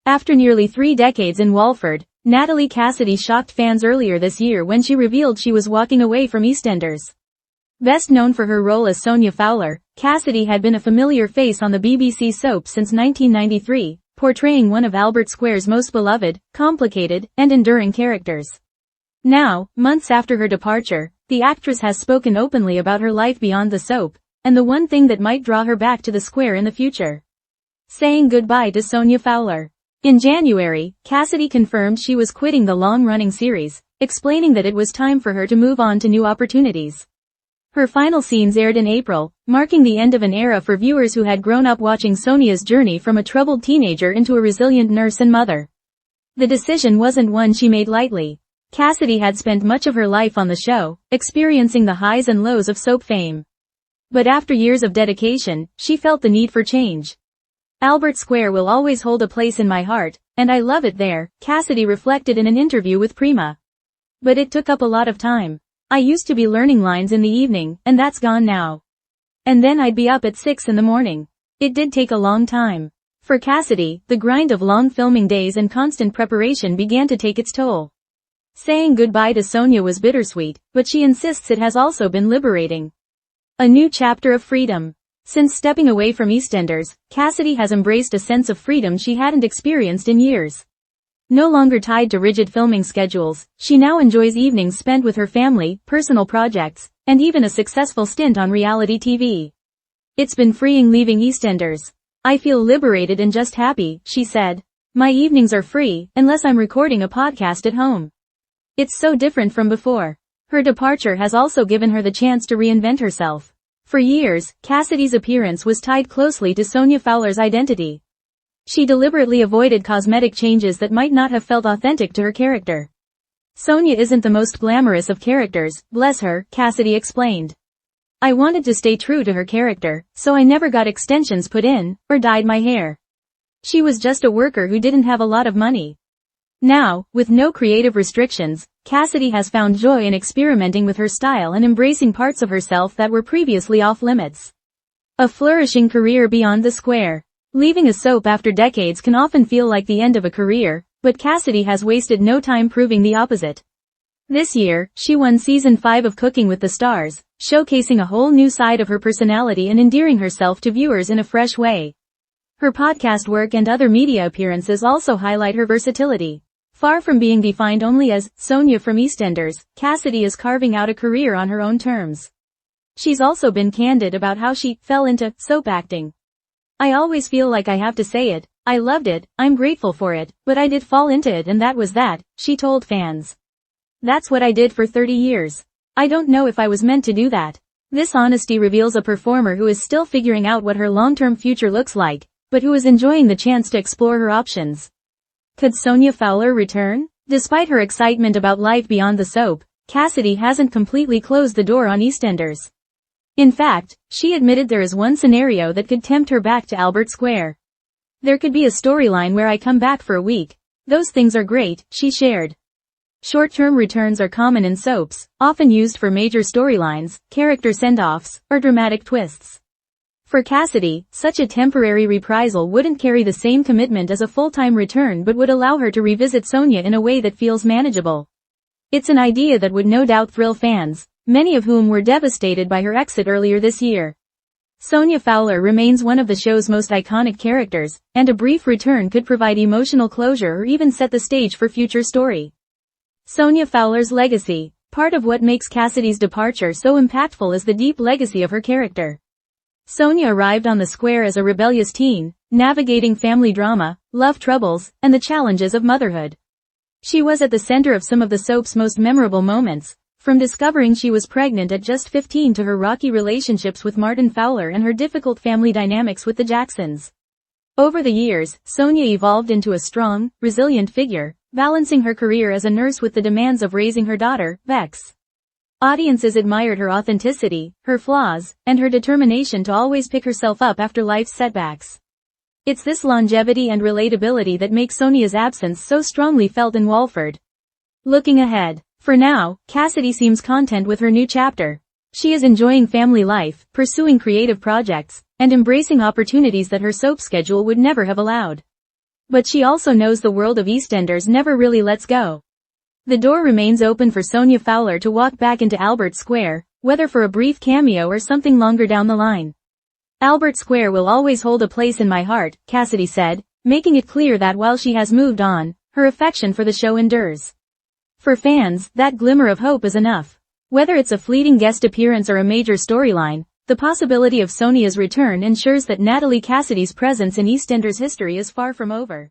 After nearly 3 decades in Walford, Natalie Cassidy shocked fans earlier this year when she revealed she was walking away from EastEnders. Best known for her role as Sonia Fowler, Cassidy had been a familiar face on the BBC soap since 1993, portraying one of Albert Square's most beloved, complicated, and enduring characters. Now, months after her departure, the actress has spoken openly about her life beyond the soap, and the one thing that might draw her back to the square in the future. Saying goodbye to Sonia Fowler. In January, Cassidy confirmed she was quitting the long-running series, explaining that it was time for her to move on to new opportunities. Her final scenes aired in April, marking the end of an era for viewers who had grown up watching Sonia's journey from a troubled teenager into a resilient nurse and mother. The decision wasn't one she made lightly. Cassidy had spent much of her life on the show, experiencing the highs and lows of soap fame. But after years of dedication, she felt the need for change. Albert Square will always hold a place in my heart, and I love it there, Cassidy reflected in an interview with Prima. But it took up a lot of time. I used to be learning lines in the evening, and that's gone now. And then I'd be up at 6 in the morning. It did take a long time. For Cassidy, the grind of long filming days and constant preparation began to take its toll. Saying goodbye to Sonia was bittersweet, but she insists it has also been liberating. A new chapter of freedom. Since stepping away from EastEnders, Cassidy has embraced a sense of freedom she hadn't experienced in years. No longer tied to rigid filming schedules, she now enjoys evenings spent with her family, personal projects, and even a successful stint on reality TV. It's been freeing leaving EastEnders. I feel liberated and just happy, she said. My evenings are free, unless I'm recording a podcast at home. It's so different from before. Her departure has also given her the chance to reinvent herself. For years, Cassidy's appearance was tied closely to Sonia Fowler's identity. She deliberately avoided cosmetic changes that might not have felt authentic to her character. Sonia isn't the most glamorous of characters, bless her, Cassidy explained. I wanted to stay true to her character, so I never got extensions put in, or dyed my hair. She was just a worker who didn't have a lot of money. Now, with no creative restrictions, Cassidy has found joy in experimenting with her style and embracing parts of herself that were previously off-limits. A flourishing career beyond the square. Leaving a soap after decades can often feel like the end of a career, but Cassidy has wasted no time proving the opposite. This year, she won Season 5 of Cooking with the Stars, showcasing a whole new side of her personality and endearing herself to viewers in a fresh way. Her podcast work and other media appearances also highlight her versatility. Far from being defined only as Sonia from EastEnders, Cassidy is carving out a career on her own terms. She's also been candid about how she fell into soap acting. I always feel like I have to say it, I loved it, I'm grateful for it, but I did fall into it and that was that, she told fans. That's what I did for 30 years. I don't know if I was meant to do that. This honesty reveals a performer who is still figuring out what her long-term future looks like, but who is enjoying the chance to explore her options. Could Sonia Fowler return? Despite her excitement about life beyond the soap, Cassidy hasn't completely closed the door on EastEnders. In fact, she admitted there is one scenario that could tempt her back to Albert Square. There could be a storyline where I come back for a week. Those things are great, she shared. Short-term returns are common in soaps, often used for major storylines, character send-offs, or dramatic twists. For Cassidy, such a temporary reprisal wouldn't carry the same commitment as a full-time return but would allow her to revisit Sonia in a way that feels manageable. It's an idea that would no doubt thrill fans, many of whom were devastated by her exit earlier this year. Sonia Fowler remains one of the show's most iconic characters, and a brief return could provide emotional closure or even set the stage for future story. Sonia Fowler's legacy. Part of what makes Cassidy's departure so impactful is the deep legacy of her character. Sonia arrived on the square as a rebellious teen, navigating family drama, love troubles, and the challenges of motherhood. She was at the center of some of the soap's most memorable moments, from discovering she was pregnant at just 15 to her rocky relationships with Martin Fowler and her difficult family dynamics with the Jacksons. Over the years, Sonia evolved into a strong, resilient figure, balancing her career as a nurse with the demands of raising her daughter, Bex. Audiences admired her authenticity, her flaws, and her determination to always pick herself up after life's setbacks. It's this longevity and relatability that makes Sonia's absence so strongly felt in Walford. Looking ahead. For now, Cassidy seems content with her new chapter. She is enjoying family life, pursuing creative projects, and embracing opportunities that her soap schedule would never have allowed. But she also knows the world of EastEnders never really lets go. The door remains open for Sonia Fowler to walk back into Albert Square, whether for a brief cameo or something longer down the line. Albert Square will always hold a place in my heart, Cassidy said, making it clear that while she has moved on, her affection for the show endures. For fans, that glimmer of hope is enough. Whether it's a fleeting guest appearance or a major storyline, the possibility of Sonia's return ensures that Natalie Cassidy's presence in EastEnders history is far from over.